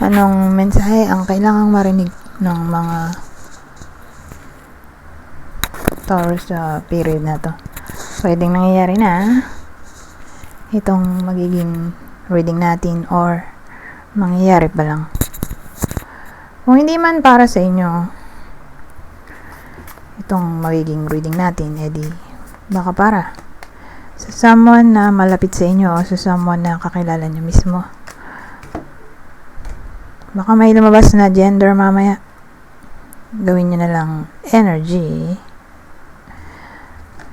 Anong mensahe ang kailangang marinig ng mga Taurus sa period na to? Pwedeng nangyayari na itong magiging reading natin or mangyayari pa lang. Kung hindi man para sa inyo itong magiging reading natin, edi baka para sa someone na malapit sa inyo o sa someone na kakilala nyo mismo. Baka may lumabas na gender mamaya. Gawin nyo na lang energy.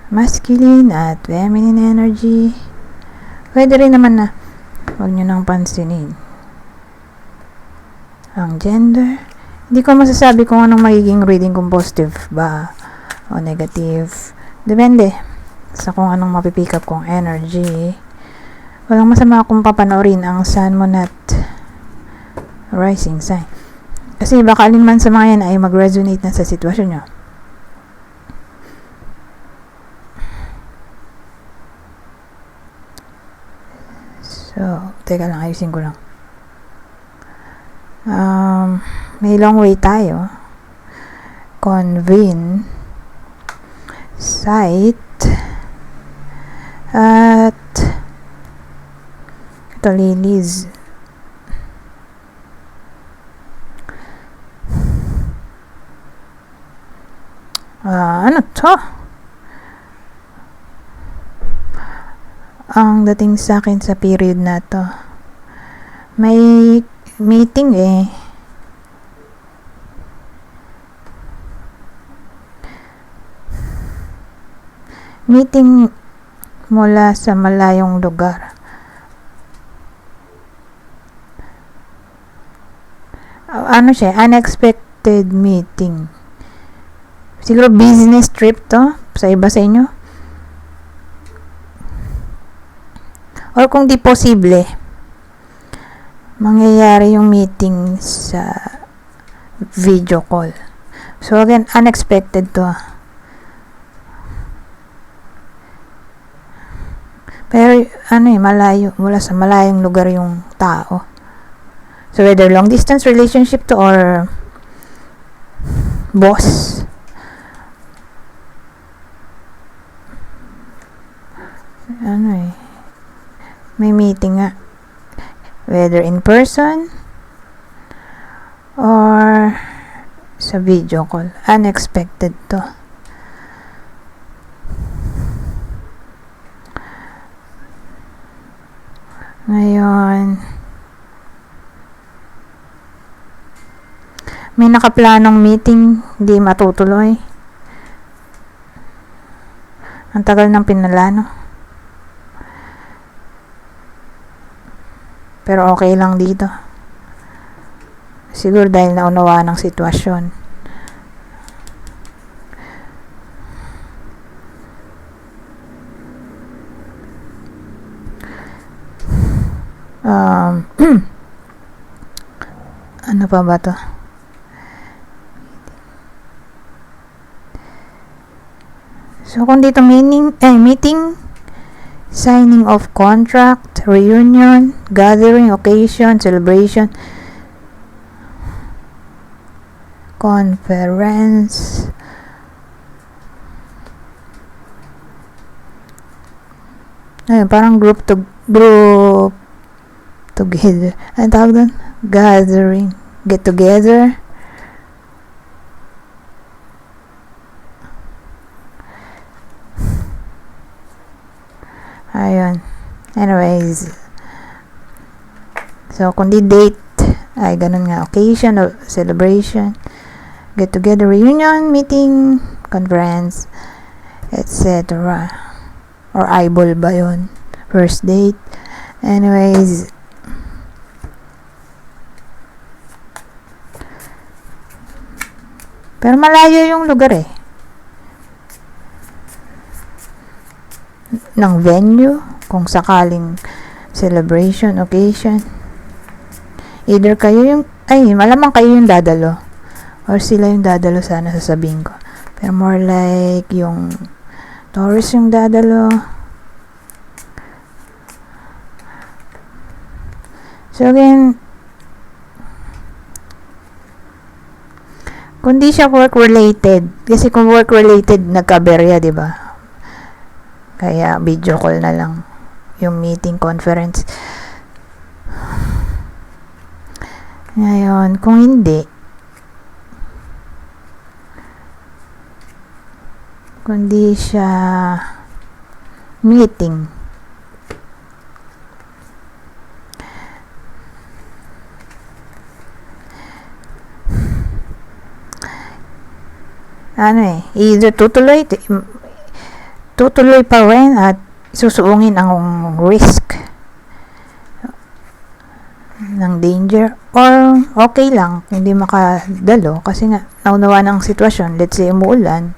Masculine at feminine energy. Pwede rin naman na huwag nyo nang pansinin ang gender. Hindi ko masasabi kung anong magiging reading, kung positive ba o negative. Depende sa kung anong mapipick up kong energy. Walang masama kung papanoorin ang Sun, Moon at Rising sign. Kasi baka alin man sa mga yan ay mag-resonate na sa sitwasyon nyo. So, teka lang, ayusin ko lang. May long way tayo. Convene, sight, at ito, lilies. Ano to? Ang dating sa akin sa period na to, may meeting meeting mula sa malayong lugar. Ano siya? Unexpected meeting. Siguro business trip to sa iba sa inyo. Or kung di posible, mangyayari yung meeting sa video call. So again, unexpected to. Pero malayo, mula sa malayong lugar yung tao. So whether long distance relationship to or boss. May meeting nga. Whether in person or sa video call. Unexpected to. Ngayon, may nakaplanong meeting, hindi matutuloy. Ang tagal ng pinalano. Pero okay lang dito. Siguro dahil naunawaan ng sitwasyon. Ano pa ba to? So kung dito meeting, signing of contract, reunion, gathering, occasion, celebration, conference, parang group together. Ano tawag doon? Gathering, get together. Ayun. Anyways. So, kung di date, ay ganun nga. Occasion or celebration. Get together, reunion, meeting, conference, etc. Or eyeball ba yun? First date. Anyways. Pero malayo yung lugar ng venue, kung sakaling celebration, occasion. Either kayo malamang kayo yung dadalo or sila yung dadalo, sana sasabihin ko. Pero more like yung Taurus yung dadalo. So again, Kundi siya work-related. Kasi kung work-related, nagkaberya, di ba? Kaya video call na lang yung meeting conference. Ngayon, kung hindi, kundi siya meeting, either tutuloy pa rin at susuungin ang risk ng danger, or okay lang kung di makadalo kasi nga naunawa ng sitwasyon. Let's say umuulan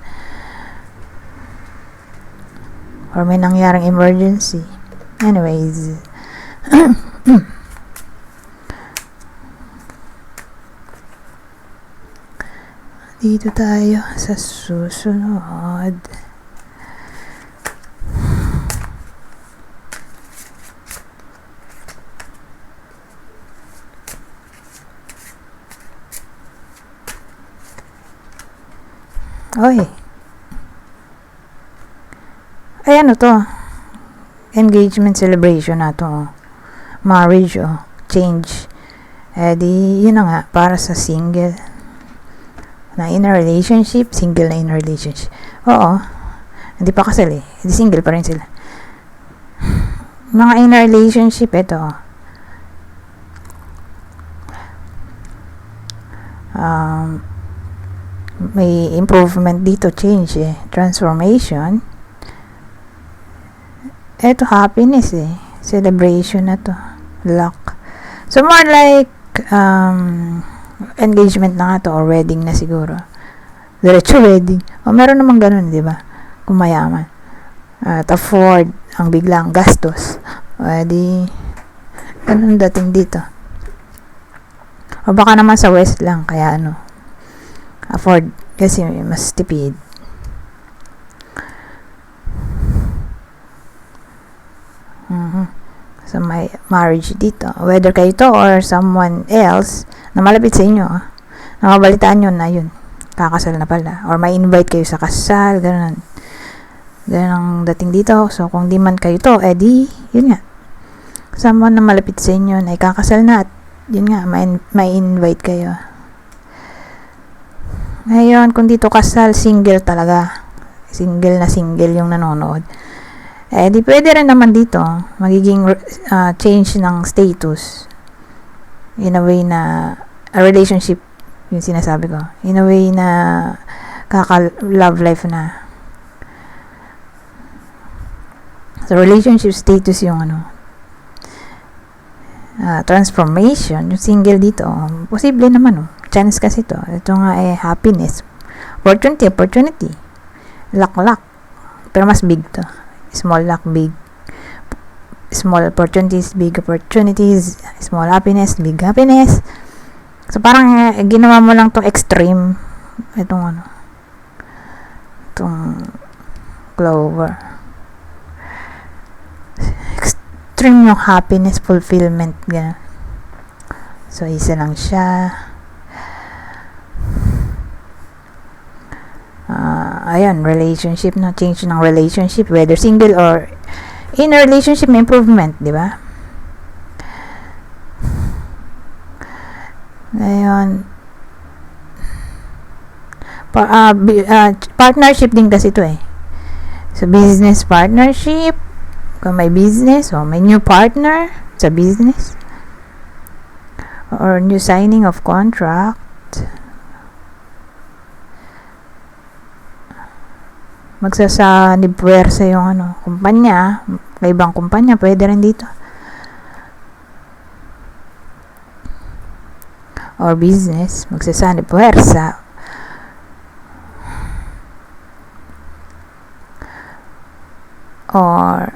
or may nangyaring emergency. Anyways, dito tayo sa susunod. Oy. Ay, ano to? Engagement celebration na to. Marriage, change. Di, yun na nga, para sa single na in a relationship, single na in a relationship. Oo. Hindi pa kasal eh. Hindi single pa rin sila. Mga in a relationship, ito. May improvement dito, change transformation. Ito, happiness celebration na to, luck. So more like engagement na nga to, or wedding na siguro, diretso wedding. Meron namang ganun, di ba, kung mayaman at afford ang biglang gastos, di ganun dating dito. O baka naman sa west lang, kaya afford kasi mas tipid. So may marriage dito, whether kayo to or someone else na malapit sa inyo, na mabalitaan nyo na yun, kakasal na pala, or may invite kayo sa kasal, ganun ang dating dito. So kung di man kayo to, di yun nga, someone na malapit sa inyo na ikakasal na, at yun nga, may invite kayo. Ngayon, kung dito kasal, single talaga. Single na single yung nanonood. Di pwede rin naman dito, magiging change ng status. In a way na, a relationship, yung sinasabi ko. In a way na, kaka-love life na. So, relationship status yung transformation, yung single dito, posible naman chance kasi to. Ito nga happiness, opportunity, luck, pero mas big to. Small luck, big, small opportunities, big opportunities, small happiness, big happiness. So parang ginawa mo lang tong extreme, itong clover, extreme yung happiness, fulfillment, gano'n. So isa lang siya. Ayan, relationship na, change ng relationship, whether single or in a relationship, may improvement, di ba? Ngayon, partnership din kasi ito so business partnership, kung may business o may new partner sa business, or new signing of contract, magsasanib puwersa yung kumpanya, may ibang kumpanya, pwede rin dito, or business, magsasanib puwersa, or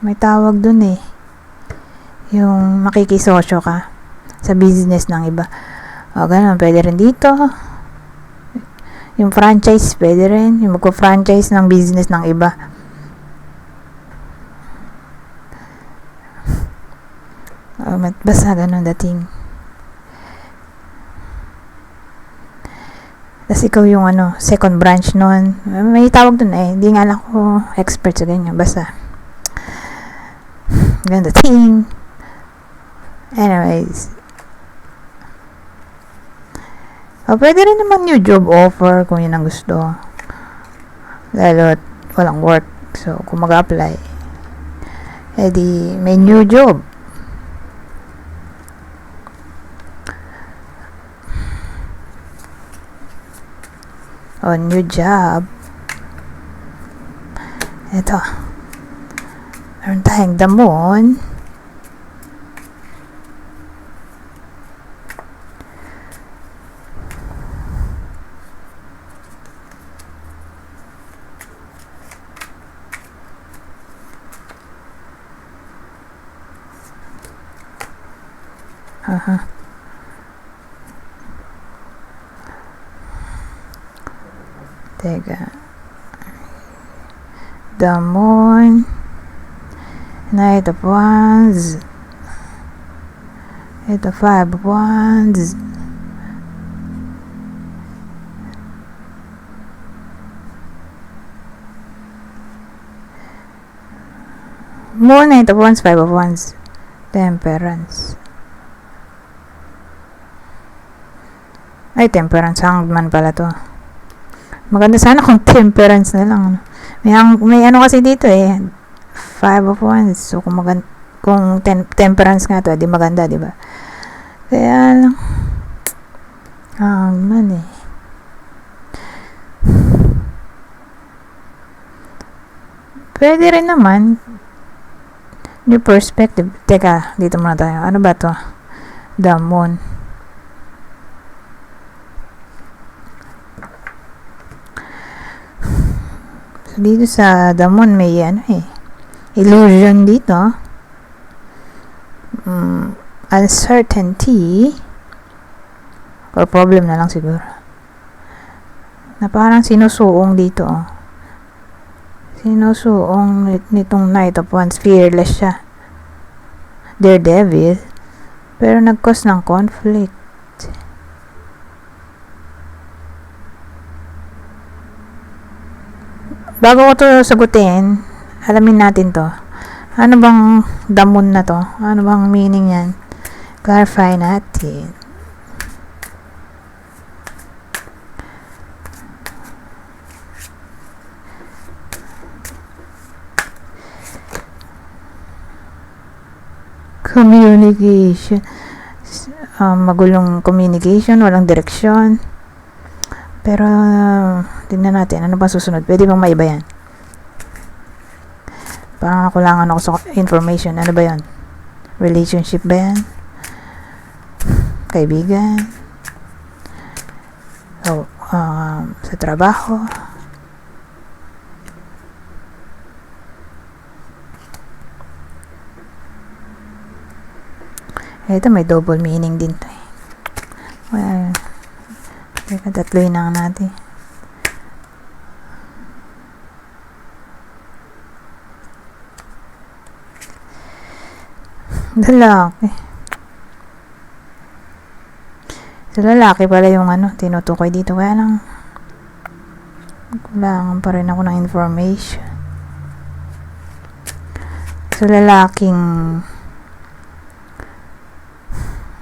may tawag dun yung makikisosyo ka sa business ng iba, ganun, pwede rin dito. Yung franchise, pwede rin. Yung magko-franchise ng business ng iba. Basta ganun dating. Tas ikaw yung second branch nun. May tawag dun hindi nga lang ako expert sa ganyan. Basta, ganda thing. Anyways, pwede rin naman new job offer kung yun ang gusto. Lalo at walang work. So, kung mag-apply, di may new job. New job. Ito. Meron tayong damon. Teka. Damon. Knight of Wands. Ito, 5 of Wands. Moon, Knight of Wands, 5 of Wands. Temperance. Ay, Temperance. Hangman pala to. Maganda sana kung Temperance na lang. May kasi dito 5 of Wands. So, kung Temperance nga to, di maganda, di ba? Kaya lang, hangman Pwede rin naman, new perspective. Teka, dito muna tayo. Ano ba to? The Moon. Dito sa Damon may illusion dito. Uncertainty or problem na lang siguro. Na parang sinusuong dito. Sinusuong nitong Knight of Wands. Fearless siya. Daredevil. Pero nag-cause ng conflict. Bago ko to sagutin, alamin natin to. Ano bang damon na to? Ano bang meaning yan? Clarify natin. Communication. Magulong communication, walang direksyon. Pero, tingnan natin. Ano ba susunod? Pwede bang maiba yan? Parang nakulangan ako sa information. Ano ba yan? Relationship ba yan? Kaibigan? Sa trabaho? Ito may double meaning din to Well, tatloy na natin. Lalaki. Sa lalaki pala yung tinutukoy dito. Kaya lang kulangan pa rin ako ng information. Sa lalaking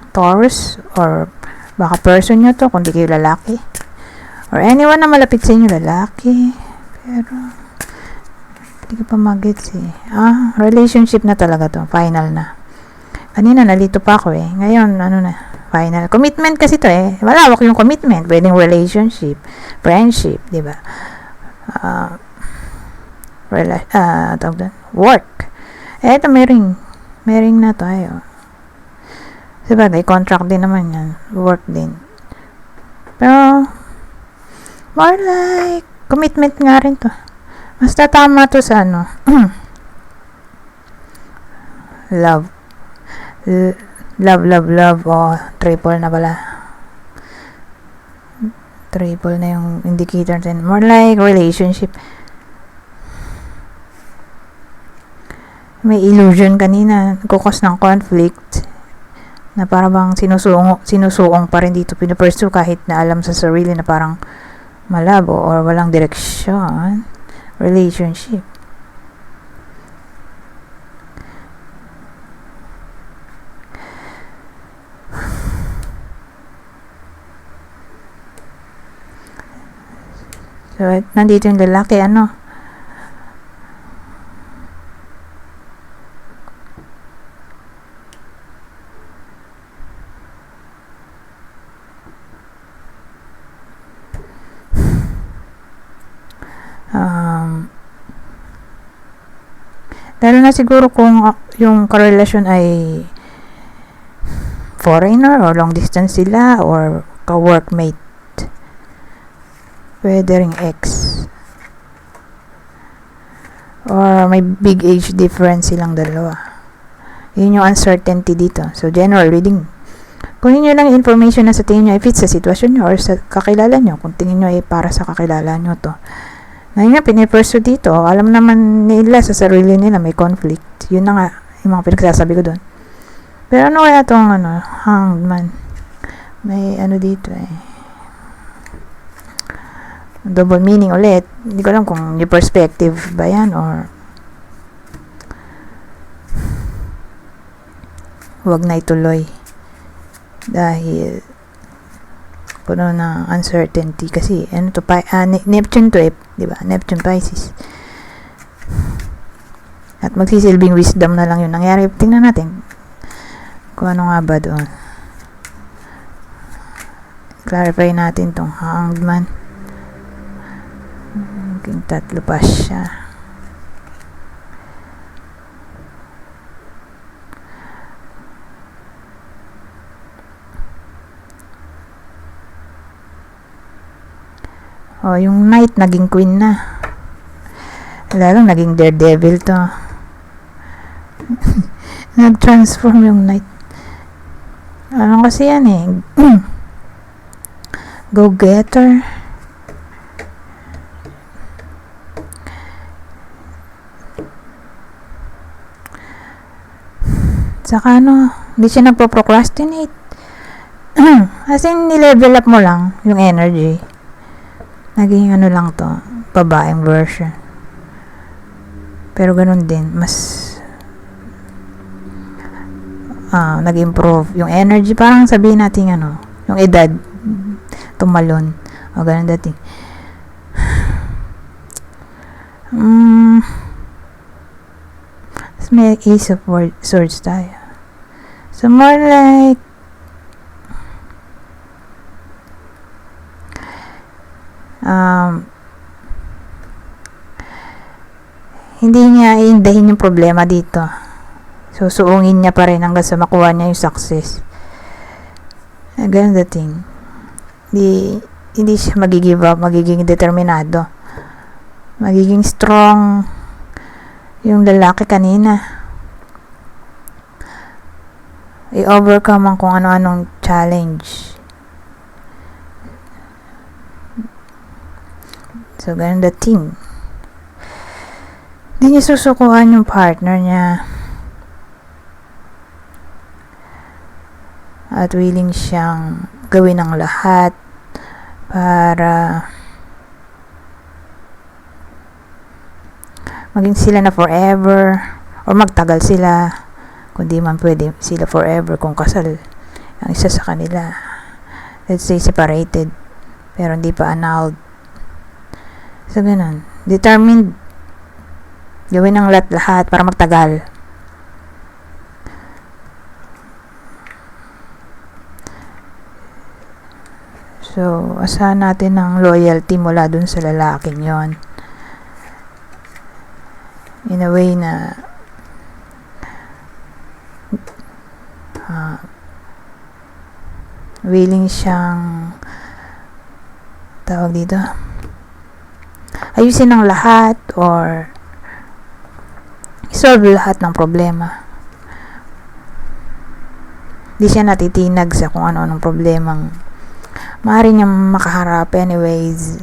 Taurus or baka person nyo to kung di kayo lalaki or anyone na malapit sa inyo lalaki pero hindi ka pa mag-gets relationship na talaga to, final na. Kanina nalito pa ako ngayon na final, commitment kasi to malawak yung commitment, pwedeng relationship, friendship, di ba? Work. Eto may ring na tayo. Diba, may contract din naman yan. Work din. Pero, more like, commitment nga rin to. Basta tama to sa love. Love. Triple na pala. Triple na yung indicator din. More like, relationship. May illusion kanina. Kukos ng conflict. na parang bang sinusuong pa rin dito, pinapursue kahit na alam sa sarili na parang malabo or walang direksyon. Relationship. So, nandito yung lalaki, lalo na siguro kung yung karelasyon ay foreigner or long distance sila or ka-workmate. Pwede ring ex. Or may big age difference silang dalawa. Yun yung uncertainty dito. So, general reading. Kunin nyo lang information na sa tingin nyo, if it's sa sitwasyon nyo or sa kakilala nyo, kung tingin nyo ay para sa kakilala nyo to. Ngayon nga, pinipursue dito. Alam naman nila sa sarili nila may conflict. Yun na nga, yung mga pinagsasabi ko doon. Pero ano kaya itong hanged man? May dito double meaning ulit. Hindi ko alam kung yung perspective ba yan or huwag na ituloy. Dahil puno ng uncertainty kasi Neptune to di ba? Neptune Pisces. At magsisilbing wisdom na lang yung nangyari. Tingnan natin kung ano nga ba doon. Clarify natin tong hanged man. Maging tatlo pa siya. Yung knight naging queen na. Lalong naging daredevil to. Nag-transform yung knight. Ano kasi yan go-getter. Saka hindi siya nagpo-procrastinate. As in, nilevel up mo lang yung energy. Naging lang to, babaeng version. Pero ganun din, mas nag-improve yung energy. Parang sabihin natin yung edad, tumalon. O ganun dating. May Ace of Swords tayo. So, more like hindi niya iindahin yung problema dito. So, suungin niya pa rin hanggang sa makuha niya yung success. Ganun dating. Hindi siya mag-give up, magiging determinado. Magiging strong yung lalaki kanina. I-overcome ang kung ano-anong challenge. So, ganun dating. Hindi niya susukuan yung partner niya. At willing siyang gawin ang lahat para maging sila na forever or magtagal sila. Kung di man pwede sila forever kung kasal ang isa sa kanila. Let's say separated pero hindi pa annulled. So, ganun. Determined gawin ang lahat para magtagal. So, asahan natin ng loyalty mula dun sa lalaking yon. In a way na willing siyang tawag dito ayusin ang lahat or solve lahat ng problema. Di siya natitinag sa kung ano-anong problemang maaari niyang makaharap anyways.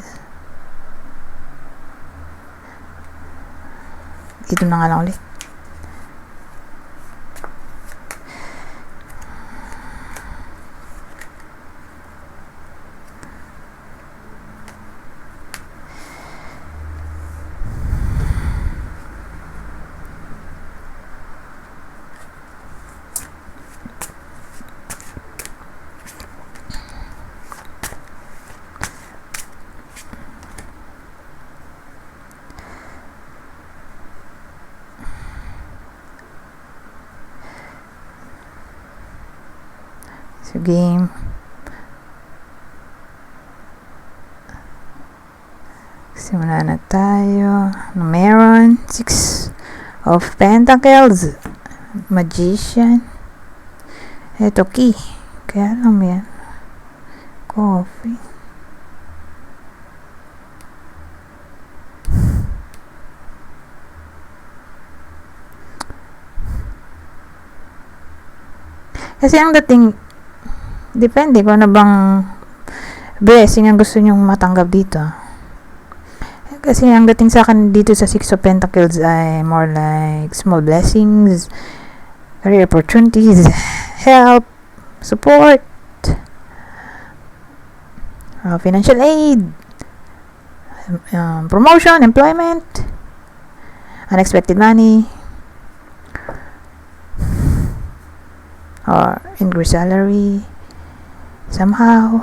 Ito na nga lang ulit. sa game. Simula na tayo. Meron 6 of Pentacles, Magician. Ito key. Kaya lang yan. Coffee. Kasi ang dating, depende kung ano bang blessing ang gusto nyong matanggap dito. Kasi ang dating sa akin dito sa 6 of Pentacles ay more like small blessings, career opportunities, help, support, financial aid, promotion, employment, unexpected money, or increased salary somehow.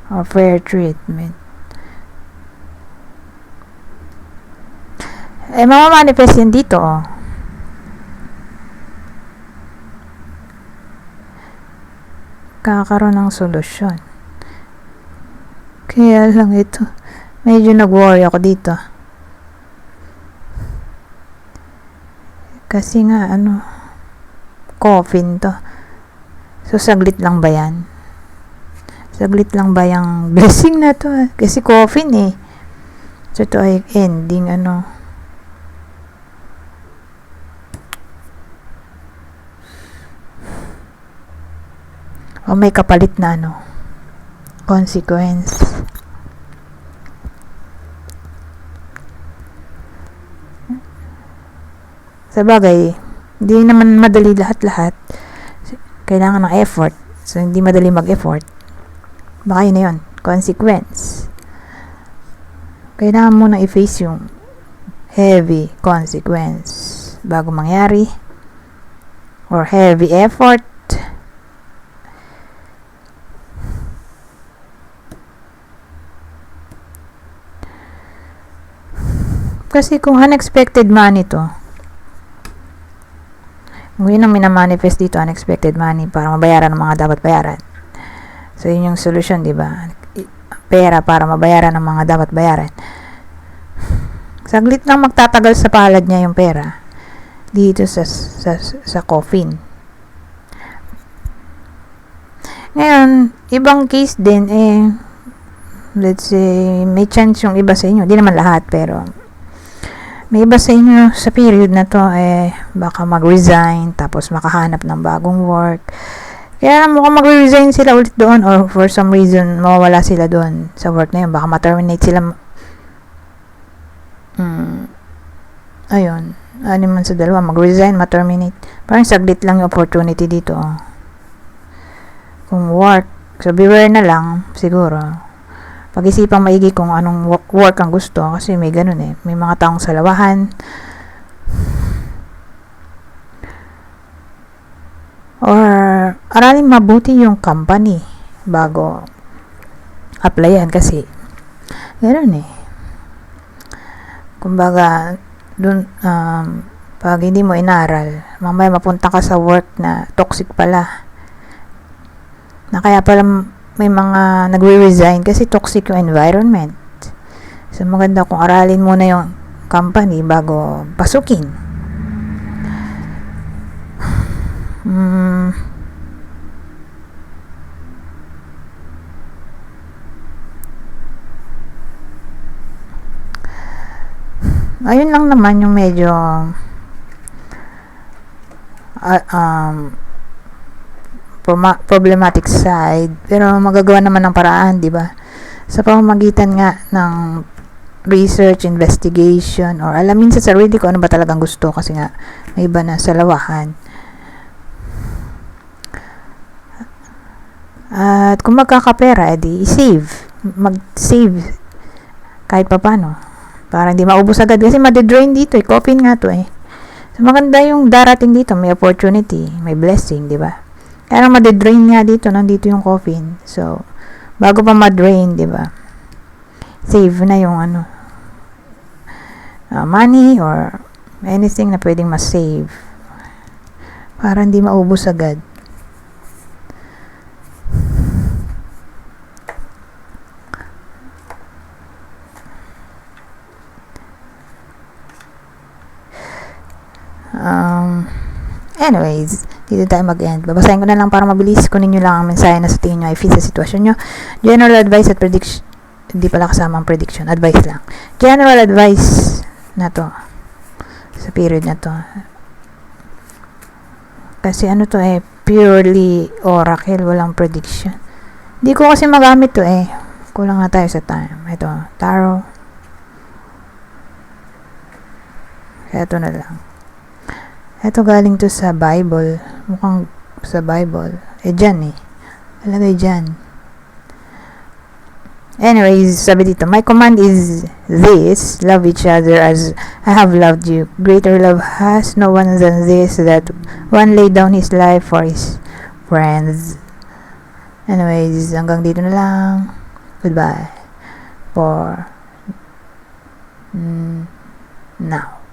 Or fair treatment. Mamamanifest yan dito, kakaroon ng solusyon. Kaya lang ito, medyo nag-worry ako dito. Kasi nga, coffin to. So, saglit lang ba yan? Saglit lang ba yung blessing na to? Kasi coffin eh. So, ito ay ending, O may kapalit na, consequence. Sa bagay, hindi naman madali lahat-lahat. Kailangan ng effort. So, hindi madali mag-effort. Baka yun na yun. Consequence. Kailangan mo na i-face yung heavy consequence bago mangyari. Or heavy effort. Kasi kung unexpected money to, yun ang minamanifest dito, unexpected money, para mabayaran ng mga dapat bayaran. So, yun yung solution, di ba? Pera para mabayaran ng mga dapat bayaran. Saglit lang magtatagal sa palad niya yung pera. Dito sa coffin. Ngayon, ibang case din, let's say, may chance yung iba sa inyo. Di naman lahat, pero may iba sa inyo sa period na to, baka mag-resign, tapos makahanap ng bagong work. Kaya mukhang mag-resign sila ulit doon, or for some reason, mawawala sila doon sa work na yun. Baka ma-terminate sila. Ayun. Ano man sa dalawa, mag-resign, ma-terminate. Parang saglit lang yung opportunity dito. Kung work, so beware na lang, siguro. Pag-isipang maigi kung anong work ang gusto. Kasi may ganun eh. May mga taong salawahan. Or aralin mabuti yung company bago applyan, kasi gano'n eh. Kumbaga, dun, pag hindi mo inaral, mamaya mapunta ka sa work na toxic pala. Na kaya pala may mga nagre-resign kasi toxic yung environment. So, maganda kung aralin muna yung company bago pasukin. Ayun lang naman yung medyo problematic side, pero magagawa naman ng paraan, di ba? Sa pamamagitan nga ng research, investigation, or alamin sa sarili ko ano ba talagang gusto, kasi nga may iba na salawahan. At kung magkakapera, edi i-save. Mag-save kahit pa paano. Para hindi maubos agad. Kasi madidrain dito eh. Coffin nga to eh. So, maganda yung darating dito. May opportunity. May blessing, di ba? Kaya madidrain nga dito. Nandito yung coffin. So, bago pa madrain, di ba? Save na yung money or Anything na pwedeng ma-save para hindi maubos agad. Anyways, dito tayo mag-end. Babasahin ko na lang para mabilis. Kunin nyo lang ang mensahe na sa tingin nyo ay fit sa sitwasyon nyo. General advice at prediction. Hindi pala kasama ang prediction. Advice lang. General advice na to. Sa period na to. Kasi ano to purely oracle. Walang prediction. Hindi ko kasi magamit to Kulang na tayo sa time. Ito, tarot. Kaya ito na lang. Ito galing to sa Bible. Mukhang sa Bible. Dyan Alagay dyan. Anyways, sabi dito, my command is this, love each other as I have loved you. Greater love has no one than this, that one laid down his life for his friends. Anyways, hanggang dito na lang. Goodbye. For now.